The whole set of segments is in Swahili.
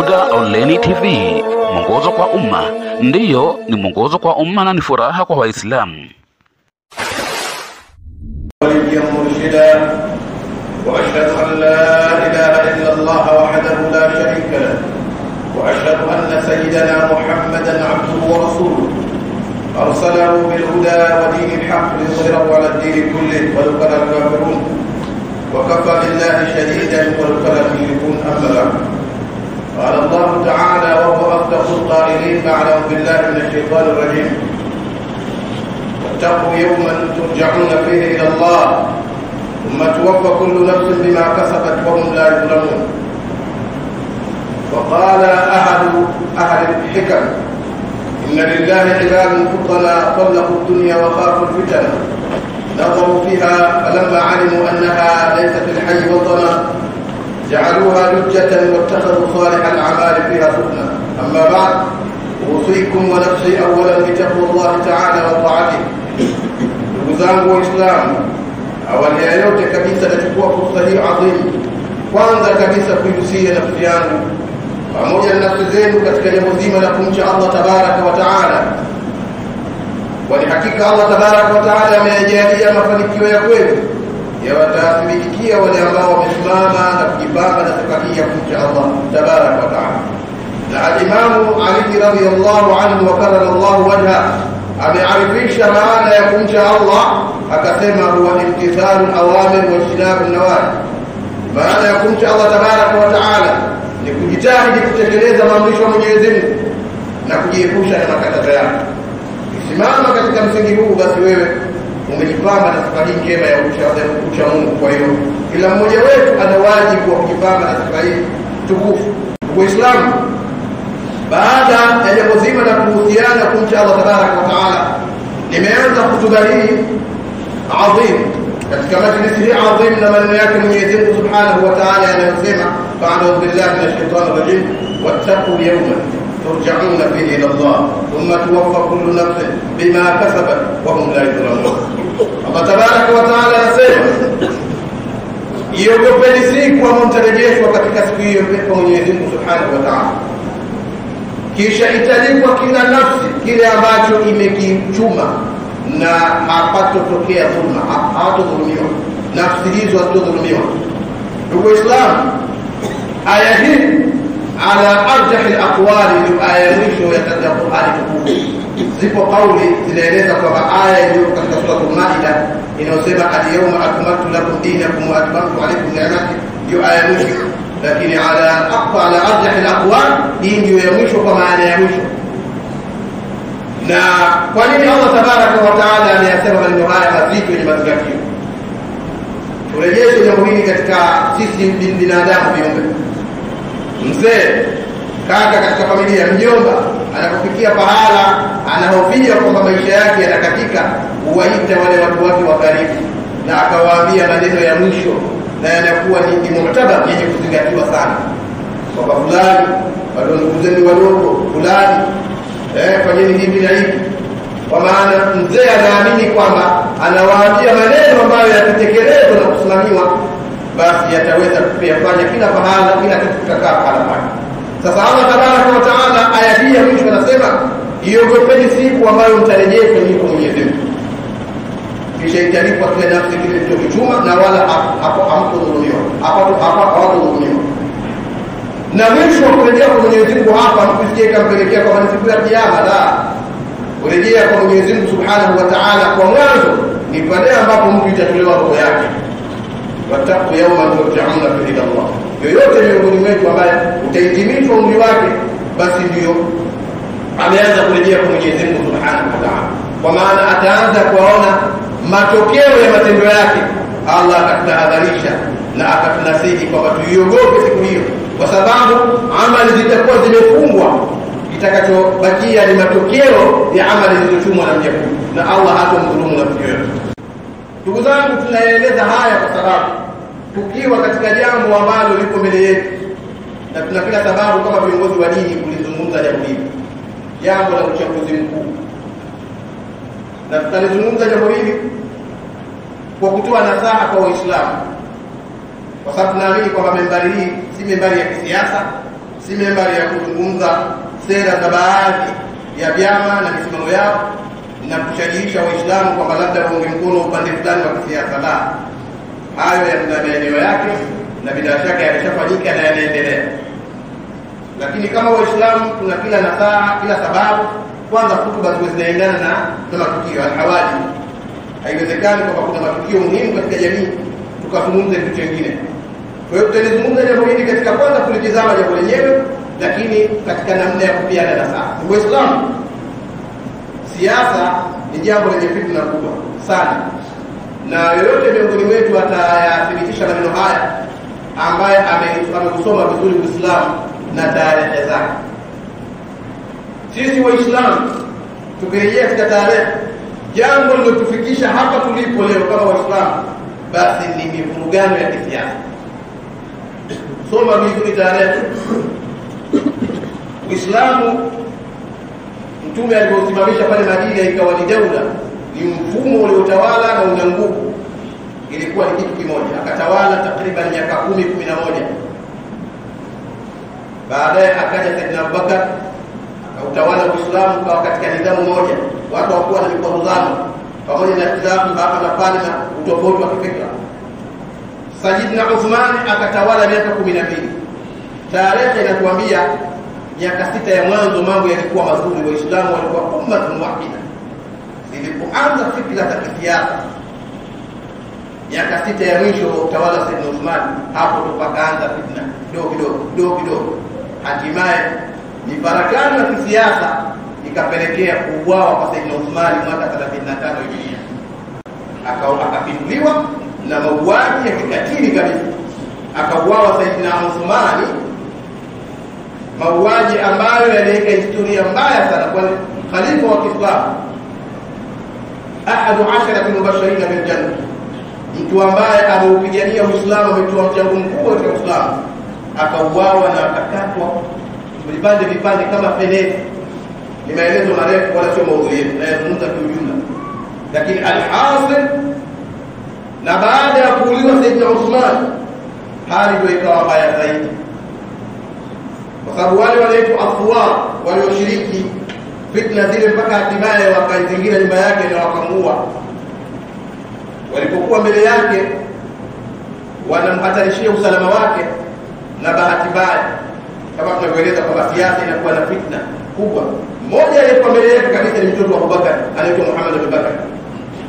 Unasikiliza Oleni TV, mwongozo kwa umma. Ndiyo, ni mwongozo kwa umma na ni furaha kwa Waislamu. وأشهد أن لا إله إلا الله وحده لا شريك له وأشهد أن سيدنا محمدا عبده ورسوله أرسله بالهدى ودين الحق ليظهره على الدين كله ولو كره الكافرون وكفى بالله شهيدا ولو كره المشركون. أما بعد، قال الله تعالى وهو أصدق القائلين أعلم بالله من الشيطان الرجيم: واتقوا يوما ترجعون فيه إلى الله ثم توفى كل نفس بما كسبت وهم لا يظلمون. وقال أهل الحكم: إن لله عباد فطنا طلقوا الدنيا وخافوا الفتن نظروا فيها فلما علموا أنها ليست الحي وطنا جعلوها لجة واتخذوا صالح الأعمال فيها سفنا. أما بعد، أوصيكم ونفسي أولا بتقوى الله تعالى وطاعته. نdugu Waislamu, awali ya yote kabisa nachukua fursa hii adhimu kwanza kabisa kuihusia nafsi yangu pamoja na nafsi zenu katika jambo zima la kumcha Allah tabaraka wa taala. Kwani hakika Allah tabaraka wa taala amejalia mafanikio ya kweli yawatathibitikia wale ambao wamesimama na kujipamba na safari ya kumcha Allah tabaraka wa taala. Na al-Imam Ali radhiyallahu anhu wa karramallahu wajha amearifisha maana ya kumcha Allah, akasema huwa imtithalu al-awamir wa ijtinabu an-nawahi. Maana ya kumcha Allah tabaraka wa taala ni kujitahidi kutekeleza maamrisho ya Mwenyezi Mungu na kujiepusha na makatazo yake. Ukisimama katika msingi huu, basi wewe umejipamba na safari njema ya kumcha Mungu. Kwa hiyo kila mmoja wetu ana wajibu wa kujipamba na safari tukufu. Uislamu, baada ya jambo zima la kuhusiana kumcha Allah tabaraka wa taala, nimeanza hutuba hii adhim katika majlisi hii adhim na maneno yake Mwenyezi Mungu Subhanahu wa Ta'ala anayosema: "A'udhu billahi minash shaitani rajim, wattaqu yawman turja'una fihi ila Allah thumma tuwaffa kullu nafsin bima kasabat wa hum la yuzlamun." Allah tabaraka wa Ta'ala anasema, iogopeni siku ambayo mtarejeshwa katika siku hiyo kwa Mwenyezi Mungu Subhanahu wa Ta'ala, kisha italipwa kila nafsi kile ambacho imekichuma na hapatotokea dhulma, hatodhulumiwa. Nafsi hizo hatodhulumiwa. Ndugu Islam, aya hii ala arjah al-aqwali ni aya mwisho ya Qur'ani tukufu. Zipo kauli zinaeleza kwamba aya iliyo katika sura Al-Maida inayosema al-yawma akmaltu lakum dinakum wa atmamtu alaykum ni'mati, hiyo aya mwisho. Lakini ala arjah al-aqwal, hii ndio ya mwisho kwa maana ya mwisho. Na kwa nini Allah tabaraka wa taala anayasema maneno haya mazito yenye mazingatio? Turejeshe jambo hili katika sisi binadamu viumbe. Mzee, kaka katika familia, mjomba, anapofikia pahala anahofia kwamba maisha yake yanakatika, huwaita wale watu wake wa karibu na akawaambia maneno ya mwisho, na yanakuwa ni muktada yenye kuzingatiwa sana. Kwa fulani, bado ndugu zenu wadogo, fulani fanyeni hivi na hivi. Kwa maana mzee anaamini kwamba anawaambia maneno ambayo yakitekelezwa na kusimamiwa, basi yataweza kuyafanya kila pahala, kila kitu kitakaa pahala pake. Sasa Allah tabaraka wa taala aya hii ya mwisho anasema, iogopeni siku ambayo mtarejeshwa kwa Mwenyezi Mungu, kisha italipwa kila nafsi kile kilichochuma na wala hamtodhulumiwa, hapatodhulumiwa. Na mwisho wa kurejea kwa Mwenyezi Mungu hapa mkusikie kampelekea kwa siku ya kiyama. La, kurejea kwa Mwenyezi Mungu Subhanahu wa Ta'ala kwa mwanzo ni pale ambapo mtu itatolewa roho yake. Wattaqu yawman turja'una fihi ila Allah. Yoyote miongoni mwetu ambaye utahitimishwa umri wake, basi ndio ameanza kurejea kwa Mwenyezi Mungu Subhanahu wa Ta'ala. Kwa maana ataanza kuona matokeo ya matendo yake. Allah akatahadharisha na akatunasihi kwamba tuiogope siku hiyo, kwa sababu amali zitakuwa zimefungwa, itakachobakia ni matokeo ya amali zilizochumwa na mja huyu, na Allah hatomdhulumu nafsi yoyote. Ndugu zangu, tunaeleza haya kwa sababu tukiwa katika jambo ambalo liko mbele yetu, na tuna kila sababu kama viongozi wa dini kulizungumza jambo hili, jambo la uchaguzi mkuu. Na tutalizungumza jambo hili kwa kutoa nasaha kwa Waislamu, kwa sababu tunaamini kwamba membari hii si membari ya kisiasa, si membari ya kuzungumza sera za baadhi ya vyama na misimamo yao na kushajiisha Waislamu kwamba labda waunge mkono upande fulani wa kisiasa. La, hayo yana maeneo yake na bila shaka yameshafanyika na yanaendelea. Lakini kama Waislamu tuna kila nasaha, kila sababu, kwanza hutuba ziwe zinaendana na matukio alhawadi. Haiwezekani kwamba kuna matukio muhimu katika jamii tukazungumza vitu vingine. Kwa hiyo tutalizungumza jambo hili katika kwanza kulitizama jambo lenyewe, lakini katika namna ya kupiana nasaha. Uislamu, siasa ni jambo lenye fitna kubwa sana, na yoyote miongoni mwetu atayathibitisha maneno haya ambaye amekusoma vizuri Uislamu na tarehe zake. Sisi Waislamu tukirejea katika tarehe, jambo lilotufikisha hapa tulipo leo kama Waislamu basi ni mivurugano ya kisiasa. Soma vizuri tarehe. Uislamu Mtume aliposimamisha pale Madina ikawa ni daula, ni mfumo uliotawala na una nguvu, ilikuwa ni kitu kimoja. Akatawala takriban miaka 10-11. Baadaye akaja Saidina Abubakar akautawala Uislamu kwa katika nidhamu moja, watu hawakuwa na mikwaruzano pamoja na ikhtilafu hapa na pale na utofauti wa kifikra. Sayyidina Uthman akatawala miaka 12. Tarehe inatuambia miaka 6 ya mwanzo mambo yalikuwa mazuri, Waislamu walikuwa ummatun wahida. Ilipoanza fikra za kisiasa miaka 6 ya mwisho utawala Sayyidina Uthman, hapo tupakaanza fitna kidogo. Hatimaye mifarakano ya kisiasa ikapelekea kuuawa kwa Sayyidina Uthman mwaka 35 Hijria. Akapinduliwa na mauaji ya kikatili kabisa. Akauawa Sayyidina Uthman, mauaji ambayo yaliweka historia mbaya sana kwa khalifa wa Kiislamu, ahadu 10 mubashirin bil janna, mtu ambaye ameupigania Uislamu, ametoa mchango mkubwa katika Uislamu, akauawa na akakatwa vipande kama fenesi. Ni maelezo marefu wala sio maudhui yetu, na yazungumza kwa ujumla. Lakini alhasil, na baada ya kuuliwa Sayyidina Uthman, hali ndio ikawa mbaya zaidi, kwa sababu wale wanaitwa afwar walioshiriki fitna zile mpaka hatimaye wakaizingira nyumba yake na wakamuua. Walipokuwa mbele yake wanamhatarishia usalama wake, na bahati mbaya kama tunavyoeleza kwamba siasa inakuwa na fitna kubwa. Mmoja aliyekuwa mbele yake kabisa ni mtoto wa Abubakar, anaitwa Muhammad bin Bakar.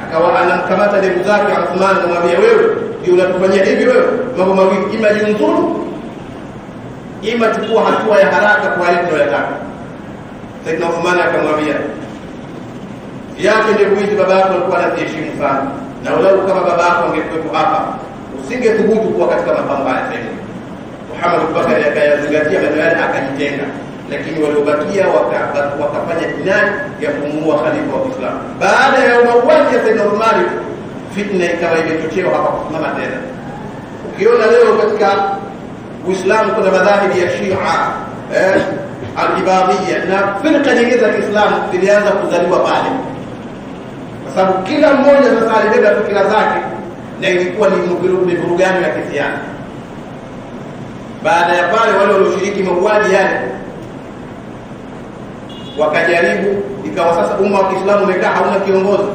Akawa anamkamata ndugu zake Uthman, anamwambia wewe ndio unatufanyia hivi wewe? Mambo mawili, ima jinusuru, ima chukua hatua ya haraka kwa yale tunayotaka. Sayyidina Uthman akamwambia, yake ndio kuishi baba yako alikuwa anaheshimu sana, na ulau kama baba yako angekuwepo hapa usingethubutu kuwa katika mapambano tena. Muhammad bin Bakar akayazingatia maneno yale, akajitenga. Lakini waliobakia wakafanya jinai ya kumuua khalifa wa Uislamu. Baada ya mauaji ya Sayyidina Uthman, fitna ikawa imechochewa hapa kusimama tena. Ukiona leo katika Uislamu kuna madhahibi ya Shia, al-Ibadiyya na firqa nyingine za Kiislamu zilianza kuzaliwa pale, kwa sababu kila mmoja sasa alibeba fikra zake, na ilikuwa ni mvurugano ya kisiasa. Baada ya pale wale walioshiriki mauaji yale wakajaribu, ikawa sasa umma wa Kiislamu umekaa hauna kiongozi.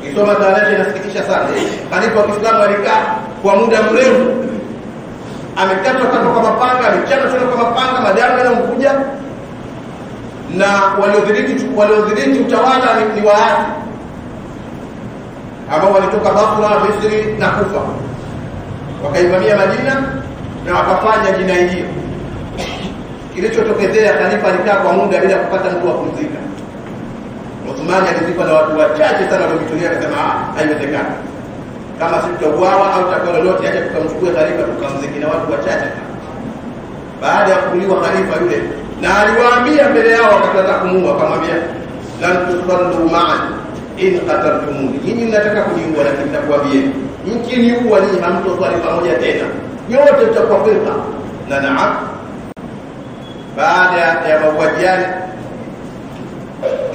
Kisoma tarehe inasikitisha sana. Khalifa wa Kiislamu alikaa kwa muda mrefu, amekatwa kwa mapanga, amechanwa kwa mapanga, madamu yanamkuja, na waliodhibiti utawala ni waasi ambao walitoka Basra, Misri na Kufa, wakaivamia Madina na wakafanya jinai hiyo. Kilichotokezea, khalifa alikaa kwa muda bila kupata mtu wa kumzika. Uthman alizikwa na watu wachache sana waliomtulia, akasema haiwezekani, kama sisi tutauawa au tutakuwa lolote, acha tukamchukue khalifa tukamziki na watu wachache. Baada ya kuuliwa khalifa yule, na aliwaambia mbele yao wakataka kumuua, akamwambia lan tusallu ma'an in qataltumuni, nyinyi mnataka kuniua, lakini nitakwambia mkiniua nyinyi hamtoswali pamoja tena, nyote mtakuwa firqa. Na naam, baada ya mauaji yale,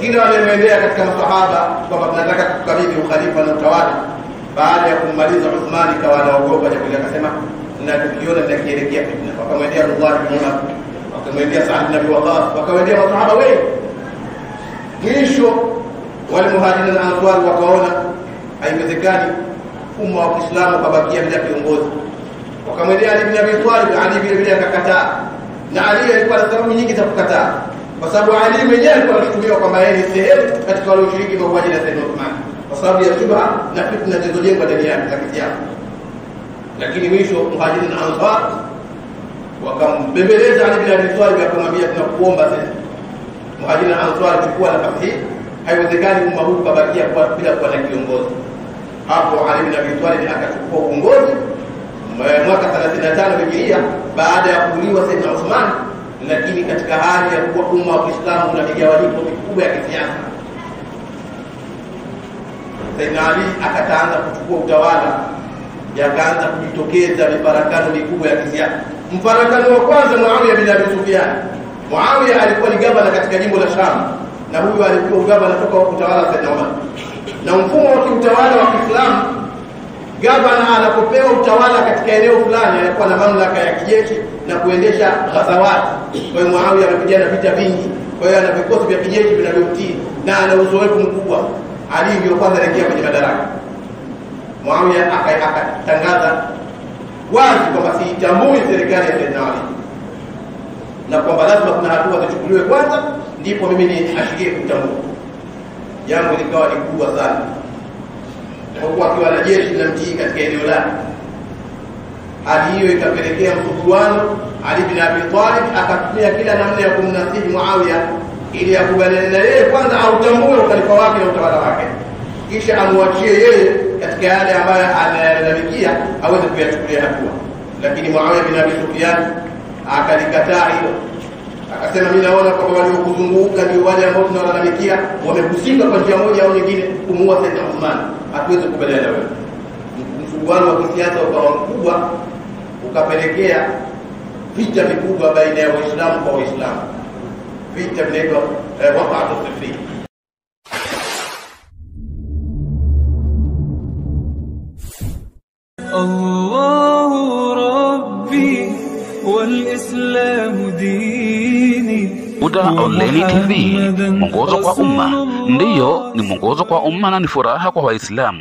kila waliendelea katika masahaba kwamba tunataka kukabidhi ukhalifa na utawala. Baada ya kummaliza Uthman, kawa anaogopa jambo, akasema na tukiona tukielekea fitna. Wakamwendea Abdullah ibn Umar, wakamwendea Sa'd ibn Abi Waqqas, wakamwendea masahaba wengi. Mwisho wale muhajirin na ansar wakaona haiwezekani umma wa Kiislamu kabakia bila kiongozi. Wakamwendea Ali ibn Abi Talib, Ali vile vile akakataa. Na Ali alikuwa na sababu nyingi za kukataa, kwa sababu Ali mwenyewe alikuwa anashuhudia kwamba yeye ni sehemu katika wale washiriki mauaji ya Sayyid Uthman, kwa sababu ya shubha na fitna zilizojengwa ndani yake za kisiasa. Lakini mwisho muhajirin na ansar wakambembeleza Ali ibn Abi Talib, akamwambia tunakuomba sasa muhajirin na ansar chukua nafasi hii, haiwezekani umma huu kabakia bila kuwa na kiongozi. Hapo Ali ibn Abi Talib akachukua uongozi mwaka 35 Hijria baada ya kuuliwa Sayyidina Uthman, lakini katika hali ya kuwa umma wa Kiislamu na migawanyiko mikubwa ya kisiasa. Sayyidina Ali akaanza kuchukua utawala, yakaanza kujitokeza mifarakano mikubwa ya kisiasa. Mfarakano wa kwanza, Muawiya bin Abi Sufyan. Muawiya alikuwa ni gavana katika jimbo la Sham, na huyu alikuwa gavana kutoka utawala wa Sayyidina Umar. Na mfumo wa kiutawala wa Kiislamu, gavana anapopewa utawala katika eneo fulani anakuwa na mamlaka ya kijeshi na kuendesha ghazawati. Kwa hiyo Muawiya amepigana vita vingi, kwa hiyo ana vikosi vya kijeshi vinavyotii na ana uzoefu mkubwa. Ali ndio kwanza anaingia kwenye madaraka. Muawiya akatangaza wazi kwamba siitambui serikali ya Sayyidina Ali, na kwamba lazima kuna hatua zichukuliwe kwanza ndipo mimi niashirie kutambua. Jambo likawa ni kubwa sana, kwa akiwa na jeshi na mtii katika eneo lake. Hali hiyo ikapelekea msuguano. Ali bin Abi Talib akatumia kila namna ya kumnasihi Muawiya ili akubaliane na yeye kwanza autambue ukhalifa wake na utawala wake, kisha amwachie yeye katika yale ambayo analalamikia aweze kuyachukulia hatua. Lakini Muawiya bin Abi Sufyan akalikataa hilo, akasema mimi naona kwamba waliokuzunguka ndio wale ambao tunawalalamikia wamehusika kwa njia moja au nyingine kumuua Sayyidina Uthman, hatuwezi kubaliana wewe. Msuguano wa kisiasa ukawa mkubwa, ukapelekea vita vikubwa baina ya Waislamu kwa Waislamu. Vita vinaitwa waqa'atu Siffin. Allahu Rabbi wal Islamu dini. Huda Online TV, mwongozo kwa umma. Ndiyo, ni mwongozo kwa umma na ni furaha kwa Waislamu.